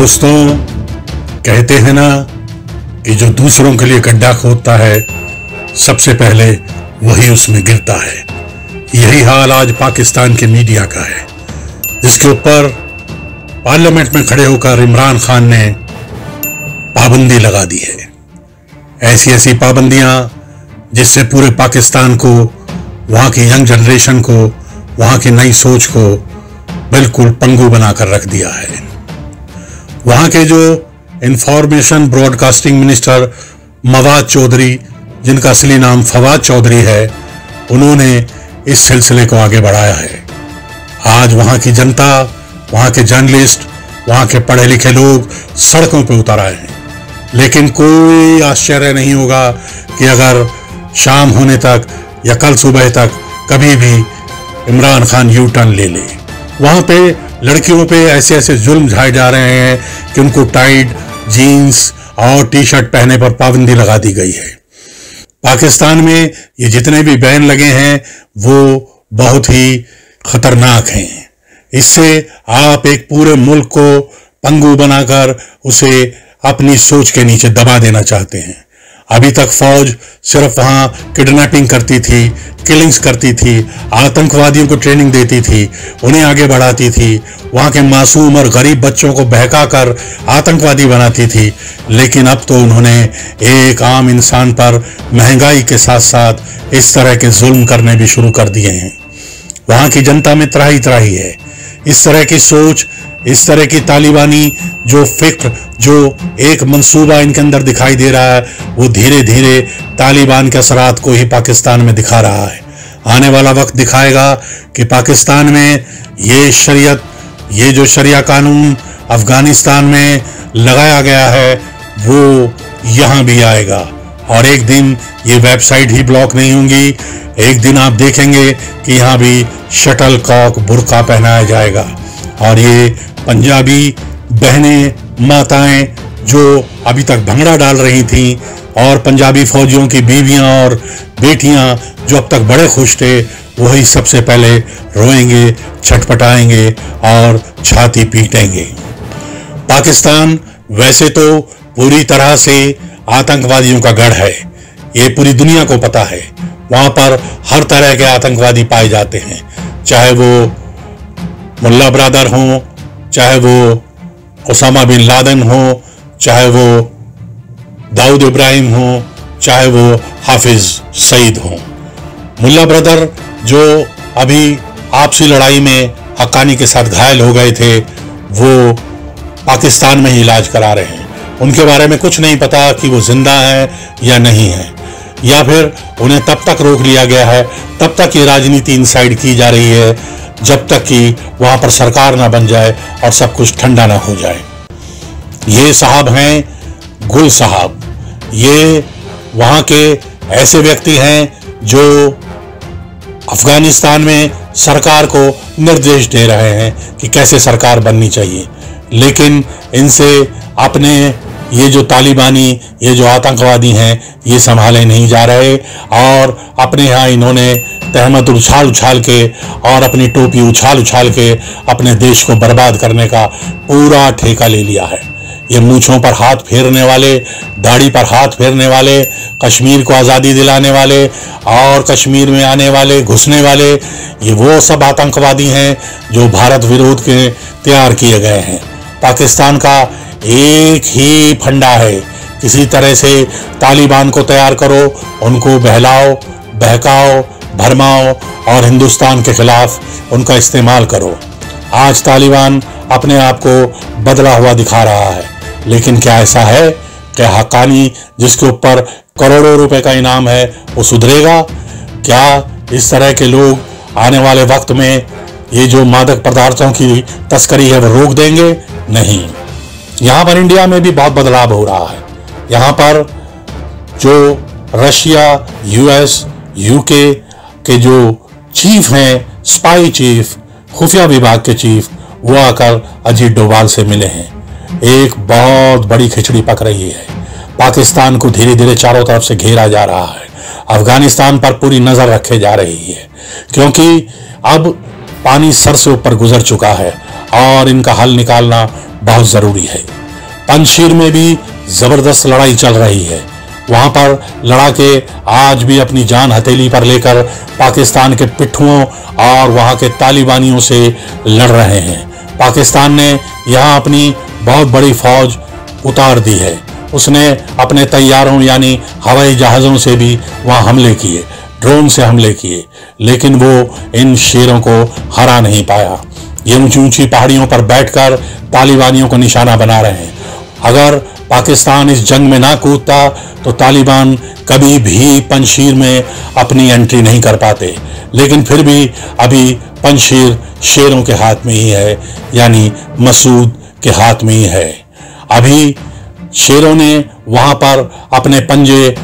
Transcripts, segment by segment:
दोस्तों, कहते हैं ना कि जो दूसरों के लिए गड्ढा खोदता है सबसे पहले वही उसमें गिरता है। यही हाल आज पाकिस्तान के मीडिया का है, जिसके ऊपर पार्लियामेंट में खड़े होकर इमरान खान ने पाबंदी लगा दी है। ऐसी ऐसी पाबंदियां जिससे पूरे पाकिस्तान को, वहां की यंग जनरेशन को, वहां की नई सोच को बिल्कुल पंगु बनाकर रख दिया है। वहां के जो इंफॉर्मेशन ब्रॉडकास्टिंग मिनिस्टर मवाद चौधरी, जिनका असली नाम फवाद चौधरी है, उन्होंने इस सिलसिले को आगे बढ़ाया है। आज वहां की जनता, वहां के जर्नलिस्ट, वहां के पढ़े लिखे लोग सड़कों पर उतर आए हैं। लेकिन कोई आश्चर्य नहीं होगा कि अगर शाम होने तक या कल सुबह तक कभी भी इमरान खान यू टर्न ले ले। वहां पे लड़कियों पे ऐसे ऐसे जुल्म ढाए जा रहे हैं कि उनको टाइट जीन्स और टी शर्ट पहनने पर पाबंदी लगा दी गई है। पाकिस्तान में ये जितने भी बैन लगे हैं वो बहुत ही खतरनाक हैं। इससे आप एक पूरे मुल्क को पंगु बनाकर उसे अपनी सोच के नीचे दबा देना चाहते हैं। अभी तक फौज सिर्फ वहां किडनैपिंग करती थी, किलिंग्स करती थी, आतंकवादियों को ट्रेनिंग देती थी, उन्हें आगे बढ़ाती थी, वहां के मासूम और गरीब बच्चों को बहकाकर आतंकवादी बनाती थी। लेकिन अब तो उन्होंने एक आम इंसान पर महंगाई के साथ साथ इस तरह के जुल्म करने भी शुरू कर दिए हैं। वहां की जनता में त्राही त्राही है। इस तरह की सोच, इस तरह की तालिबानी जो फिक्र, जो एक मंसूबा इनके अंदर दिखाई दे रहा है, वो धीरे धीरे तालिबान के असरात को ही पाकिस्तान में दिखा रहा है। आने वाला वक्त दिखाएगा कि पाकिस्तान में ये शरीयत, ये जो शरिया कानून अफगानिस्तान में लगाया गया है वो यहाँ भी आएगा। और एक दिन ये वेबसाइट ही ब्लॉक नहीं होंगी। एक दिन आप देखेंगे कि यहाँ भी शटल कॉक बुर्का पहनाया जाएगा। और ये पंजाबी बहनें, माताएं जो अभी तक भंगड़ा डाल रही थीं, और पंजाबी फौजियों की बीवियां और बेटियां जो अब तक बड़े खुश थे, वही सबसे पहले रोएंगे, छटपटाएंगे और छाती पीटेंगे। पाकिस्तान वैसे तो पूरी तरह से आतंकवादियों का गढ़ है, ये पूरी दुनिया को पता है। वहां पर हर तरह के आतंकवादी पाए जाते हैं, चाहे वो मुल्ला ब्रदर हों, चाहे वो ओसामा बिन लादेन हो, चाहे वो दाऊद इब्राहिम हो, चाहे वो हाफिज सईद हो। मुल्ला ब्रदर जो अभी आपसी लड़ाई में हक्कानी के साथ घायल हो गए थे, वो पाकिस्तान में ही इलाज करा रहे हैं। उनके बारे में कुछ नहीं पता कि वो जिंदा है या नहीं है, या फिर उन्हें तब तक रोक लिया गया है, तब तक ये राजनीति इनसाइड की जा रही है जब तक कि वहां पर सरकार ना बन जाए और सब कुछ ठंडा ना हो जाए। ये साहब हैं गुल साहब। ये वहां के ऐसे व्यक्ति हैं जो अफगानिस्तान में सरकार को निर्देश दे रहे हैं कि कैसे सरकार बननी चाहिए। लेकिन इनसे अपने ये जो तालिबानी, ये जो आतंकवादी हैं, ये संभाले नहीं जा रहे। और अपने यहाँ इन्होंने तहमत उछाल उछाल के और अपनी टोपी उछाल उछाल के अपने देश को बर्बाद करने का पूरा ठेका ले लिया है। ये मूंछों पर हाथ फेरने वाले, दाढ़ी पर हाथ फेरने वाले, कश्मीर को आज़ादी दिलाने वाले और कश्मीर में आने वाले, घुसने वाले, ये वो सब आतंकवादी हैं जो भारत विरोध के तैयार किए गए हैं। पाकिस्तान का एक ही फंडा है, किसी तरह से तालिबान को तैयार करो, उनको बहलाओ, बहकाओ, भरमाओ और हिंदुस्तान के खिलाफ उनका इस्तेमाल करो। आज तालिबान अपने आप को बदला हुआ दिखा रहा है, लेकिन क्या ऐसा है कि हक्कानी, जिसके ऊपर करोड़ों रुपए का इनाम है, वो सुधरेगा? क्या इस तरह के लोग आने वाले वक्त में ये जो मादक पदार्थों की तस्करी है वो रोक देंगे? नहीं। यहाँ पर इंडिया में भी बहुत बदलाव हो रहा है। यहाँ पर जो रशिया, यूएस, यूके के जो चीफ हैं, स्पाई चीफ, खुफिया विभाग के चीफ, वो आकर अजीत डोभाल से मिले हैं। एक बहुत बड़ी खिचड़ी पक रही है। पाकिस्तान को धीरे धीरे चारों तरफ से घेरा जा रहा है। अफगानिस्तान पर पूरी नजर रखे जा रही है, क्योंकि अब पानी सर से ऊपर गुजर चुका है। और इनका हल निकालना बहुत जरूरी है। पंजशीर में भी जबरदस्त लड़ाई चल रही है। वहां पर लड़ाके आज भी अपनी जान हथेली पर लेकर पाकिस्तान के पिट्ठुओं और वहां के तालिबानियों से लड़ रहे हैं। पाकिस्तान ने यहां अपनी बहुत बड़ी फौज उतार दी है। उसने अपने तैयारों यानी हवाई जहाज़ों से भी वहां हमले किए, ड्रोन से हमले किए, लेकिन वो इन शेरों को हरा नहीं पाया। ये ऊंची ऊंची पहाड़ियों पर बैठकर तालिबानियों को निशाना बना रहे हैं। अगर पाकिस्तान इस जंग में ना कूदता तो तालिबान कभी भी पंजशीर में अपनी एंट्री नहीं कर पाते, लेकिन फिर भी अभी पंजशीर शेरों के हाथ में ही है, यानी मसूद के हाथ में ही है। अभी शेरों ने वहां पर अपने पंजे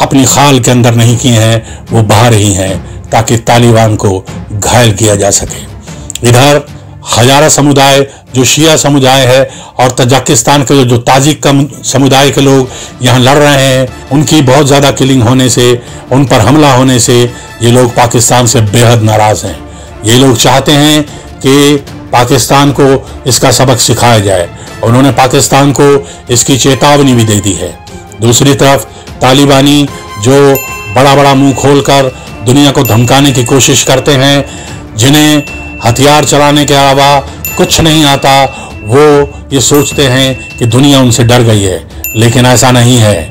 अपनी खाल के अंदर नहीं किए हैं, वो बाहर ही हैं ताकि तालिबान को घायल किया जा सके। इधर हजारा समुदाय जो शिया समुदाय है और तजाकिस्तान के जो ताजिक समुदाय के लोग यहाँ लड़ रहे हैं, उनकी बहुत ज़्यादा किलिंग होने से, उन पर हमला होने से ये लोग पाकिस्तान से बेहद नाराज़ हैं। ये लोग चाहते हैं कि पाकिस्तान को इसका सबक सिखाया जाए। उन्होंने पाकिस्तान को इसकी चेतावनी भी दे दी है। दूसरी तरफ तालिबानी जो बड़ा बड़ा मुंह खोलकर दुनिया को धमकाने की कोशिश करते हैं, जिन्हें हथियार चलाने के अलावा कुछ नहीं आता, वो ये सोचते हैं कि दुनिया उनसे डर गई है, लेकिन ऐसा नहीं है।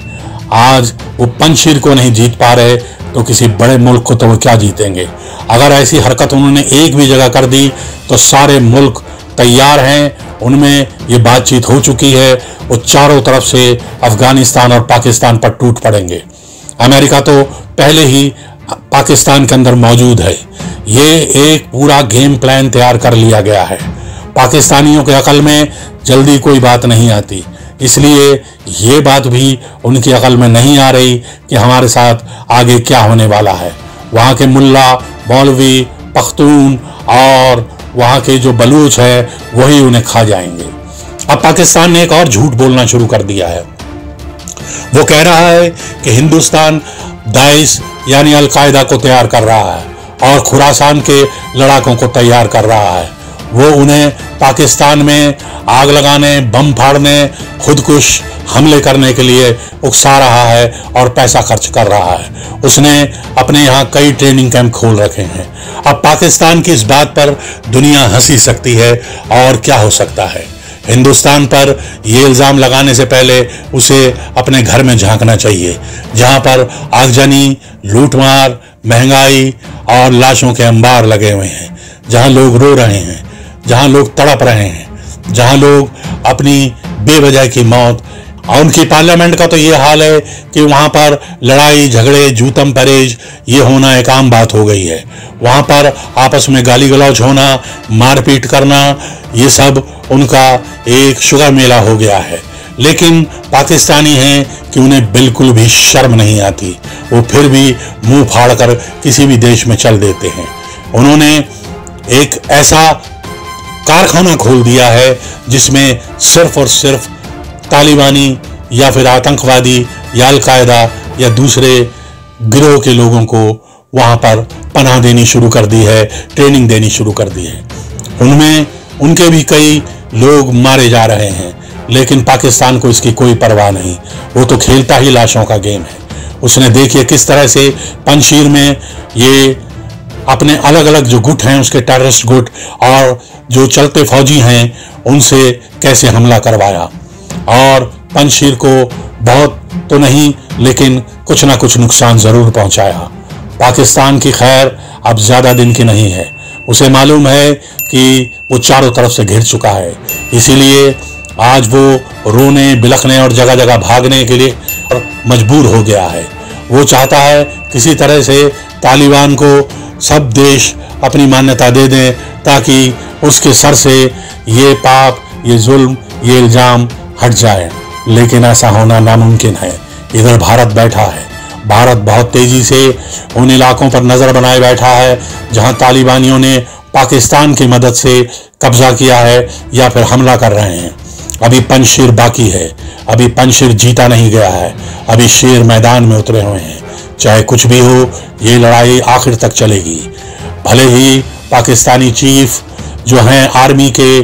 आज वो पंजशीर को नहीं जीत पा रहे तो किसी बड़े मुल्क को तो वो क्या जीतेंगे। अगर ऐसी हरकत उन्होंने एक भी जगह कर दी तो सारे मुल्क तैयार हैं, उनमें ये बातचीत हो चुकी है, वो चारों तरफ से अफगानिस्तान और पाकिस्तान पर टूट पड़ेंगे। अमेरिका तो पहले ही पाकिस्तान के अंदर मौजूद है। ये एक पूरा गेम प्लान तैयार कर लिया गया है। पाकिस्तानियों के अकल में जल्दी कोई बात नहीं आती, इसलिए ये बात भी उनकी अकल में नहीं आ रही कि हमारे साथ आगे क्या होने वाला है। वहाँ के मुल्ला, मौलवी, पख्तून और वहाँ के जो बलूच है वही उन्हें खा जाएंगे। अब पाकिस्तान ने एक और झूठ बोलना शुरू कर दिया है। वो कह रहा है कि हिंदुस्तान दाइश यानी अलकायदा को तैयार कर रहा है और खुरासान के लड़ाकों को तैयार कर रहा है। वो उन्हें पाकिस्तान में आग लगाने, बम फाड़ने, खुदकुश हमले करने के लिए उकसा रहा है और पैसा खर्च कर रहा है। उसने अपने यहाँ कई ट्रेनिंग कैंप खोल रखे हैं। अब पाकिस्तान की इस बात पर दुनिया हंसी सकती है और क्या हो सकता है। हिंदुस्तान पर ये इल्ज़ाम लगाने से पहले उसे अपने घर में झांकना चाहिए, जहाँ पर आगजनी, लूटमार, महंगाई और लाशों के अंबार लगे हुए हैं, जहाँ लोग रो रहे हैं, जहाँ लोग तड़प रहे हैं, जहाँ लोग अपनी बेवजह की मौत, और उनकी पार्लियामेंट का तो ये हाल है कि वहाँ पर लड़ाई झगड़े, जूतम परेज ये होना एक आम बात हो गई है। वहाँ पर आपस में गाली गलौज होना, मारपीट करना, ये सब उनका एक शुगर मेला हो गया है। लेकिन पाकिस्तानी हैं कि उन्हें बिल्कुल भी शर्म नहीं आती, वो फिर भी मुंह फाड़कर किसी भी देश में चल देते हैं। उन्होंने एक ऐसा कारखाना खोल दिया है जिसमें सिर्फ और सिर्फ तालिबानी या फिर आतंकवादी या अलकायदा या दूसरे गिरोह के लोगों को वहाँ पर पनाह देनी शुरू कर दी है, ट्रेनिंग देनी शुरू कर दी है। उनमें उनके भी कई लोग मारे जा रहे हैं, लेकिन पाकिस्तान को इसकी कोई परवाह नहीं। वो तो खेलता ही लाशों का गेम है। उसने देखिए किस तरह से पंजशीर में ये अपने अलग अलग जो गुट हैं, उसके टेररिस्ट गुट और जो चलते फौजी हैं, उनसे कैसे हमला करवाया और पंजशीर को बहुत तो नहीं लेकिन कुछ ना कुछ नुकसान जरूर पहुंचाया। पाकिस्तान की खैर अब ज्यादा दिन की नहीं है। उसे मालूम है कि वो चारों तरफ से घिर चुका है, इसीलिए आज वो रोने, बिलखने और जगह जगह भागने के लिए मजबूर हो गया है। वो चाहता है किसी तरह से तालिबान को सब देश अपनी मान्यता दे दें ताकि उसके सर से ये पाप, ये जुल्म, ये इल्जाम हट जाए, लेकिन ऐसा होना नामुमकिन है। इधर भारत बैठा है। भारत बहुत तेजी से उन इलाकों पर नजर बनाए बैठा है जहां तालिबानियों ने पाकिस्तान की मदद से कब्जा किया है या फिर हमला कर रहे हैं। अभी पंजशीर बाकी है, अभी पंजशीर जीता नहीं गया है, अभी शेर मैदान में उतरे हुए हैं। चाहे कुछ भी हो, ये लड़ाई आखिर तक चलेगी। भले ही पाकिस्तानी चीफ जो हैं आर्मी के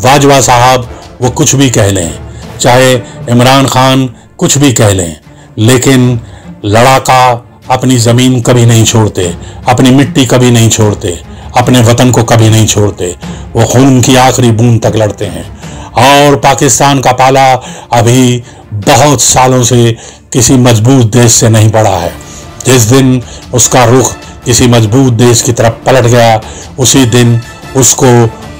बाजवा साहब वो कुछ भी कह लें, चाहे इमरान खान कुछ भी कह लें, लेकिन लड़ाका अपनी जमीन कभी नहीं छोड़ते, अपनी मिट्टी कभी नहीं छोड़ते, अपने वतन को कभी नहीं छोड़ते। वो खून की आखिरी बूंद तक लड़ते हैं। और पाकिस्तान का पाला अभी बहुत सालों से किसी मजबूत देश से नहीं पड़ा है। जिस दिन उसका रुख किसी मजबूत देश की तरफ पलट गया, उसी दिन उसको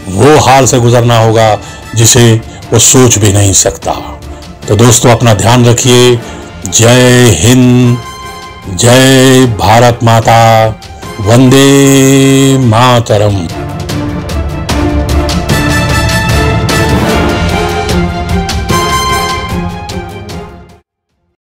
वो हाल से गुजरना होगा जिसे वो सोच भी नहीं सकता। तो दोस्तों, अपना ध्यान रखिए। जय हिंद, जय भारत माता, वंदे मातरम।